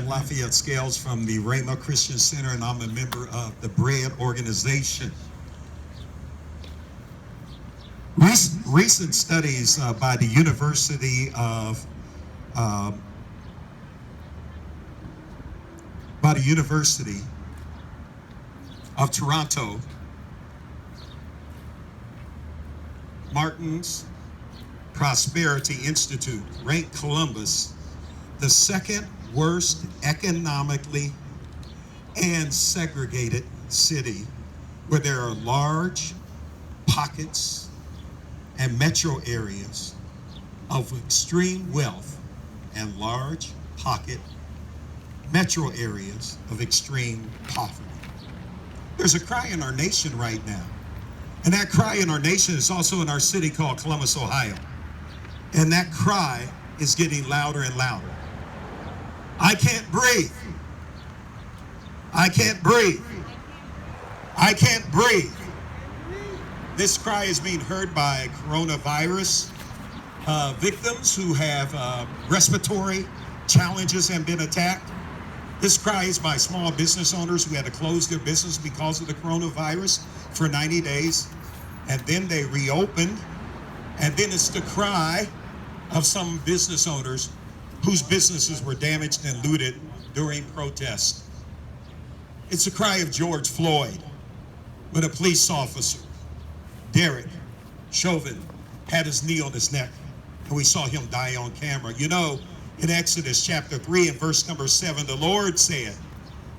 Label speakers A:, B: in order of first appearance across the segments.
A: Lafayette Scales from the Rhema Christian Center, and I'm a member of the Bread Organization. Recent studies by the University of Toronto, Martin's Prosperity Institute ranked Columbus the second worst economically and segregated city, where there are large pockets and metro areas of extreme wealth and large pocket metro areas of extreme poverty. There's a cry in our nation right now, and that cry in our nation is also in our city called Columbus, Ohio, and that cry is getting louder and louder. I can't breathe. I can't breathe. I can't breathe. This cry is being heard by coronavirus victims who have respiratory challenges and been attacked. This cry is by small business owners who had to close their business because of the coronavirus for 90 days, and then they reopened. And then it's the cry of some business owners whose businesses were damaged and looted during protests. It's the cry of George Floyd, when a police officer, Derek Chauvin, had his knee on his neck, and we saw him die on camera. You know, in Exodus chapter 3 and verse number 7, the Lord said,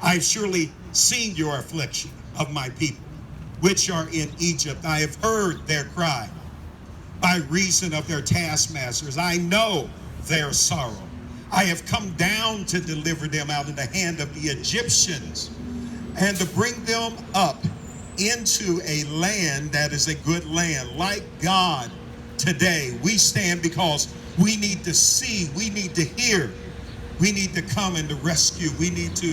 A: I've surely seen your affliction of my people, which are in Egypt. I have heard their cry by reason of their taskmasters. I know their sorrow. I have come down to deliver them out of the hand of the Egyptians and to bring them up into a land that is a good land. Like God, today we stand because we need to see, we need to hear, we need to come and to rescue, we need to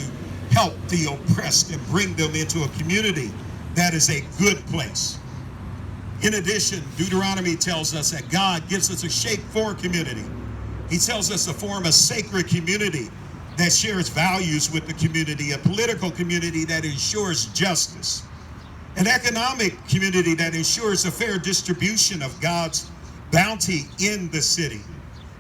A: help the oppressed and bring them into a community that is a good place. In addition, Deuteronomy tells us that God gives us a shape for community. He tells us to form a sacred community that shares values with the community, a political community that ensures justice, an economic community that ensures a fair distribution of God's bounty in the city.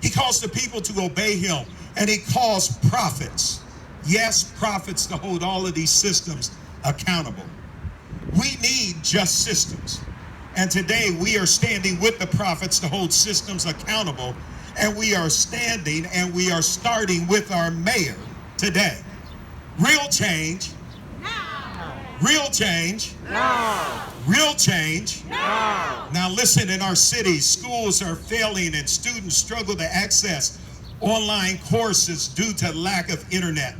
A: He calls the people to obey him, and he calls prophets, yes, prophets, to hold all of these systems accountable. We need just systems. And today we are standing with the prophets to hold systems accountable. And we are standing and we are starting with our mayor today. Real change. No. Real change. No. Real change. No. Now listen, in our cities, schools are failing and students struggle to access online courses due to lack of internet.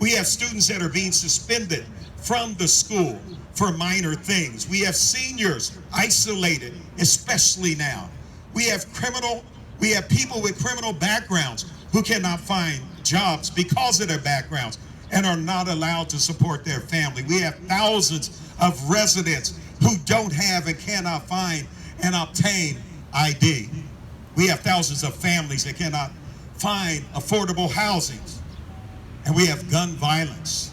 A: We have students that are being suspended from the school for minor things. We have seniors isolated, especially now. We have people with criminal backgrounds who cannot find jobs because of their backgrounds and are not allowed to support their family. We have thousands of residents who don't have and cannot find and obtain ID. We have thousands of families that cannot find affordable housing. And we have gun violence.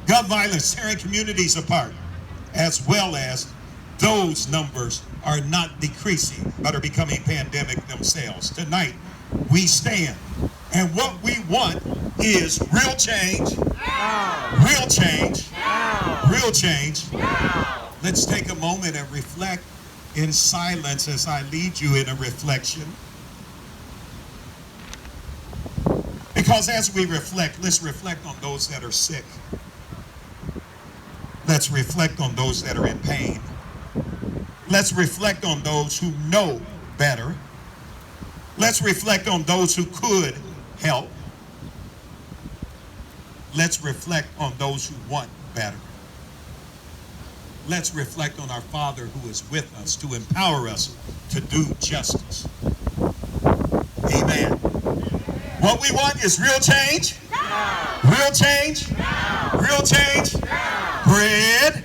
A: Gun violence tearing communities apart, as well as those numbers are not decreasing, but are becoming pandemic themselves. Tonight, we stand, and what we want is real change, real change, real change. Let's take a moment and reflect in silence as I lead you in a reflection. Because as we reflect, let's reflect on those that are sick. Let's reflect on those that are in pain. Let's reflect on those who know better. Let's reflect on those who could help. Let's reflect on those who want better. Let's reflect on our Father who is with us to empower us to do justice. Amen. What we want is real change. Real change. Real change. Bread.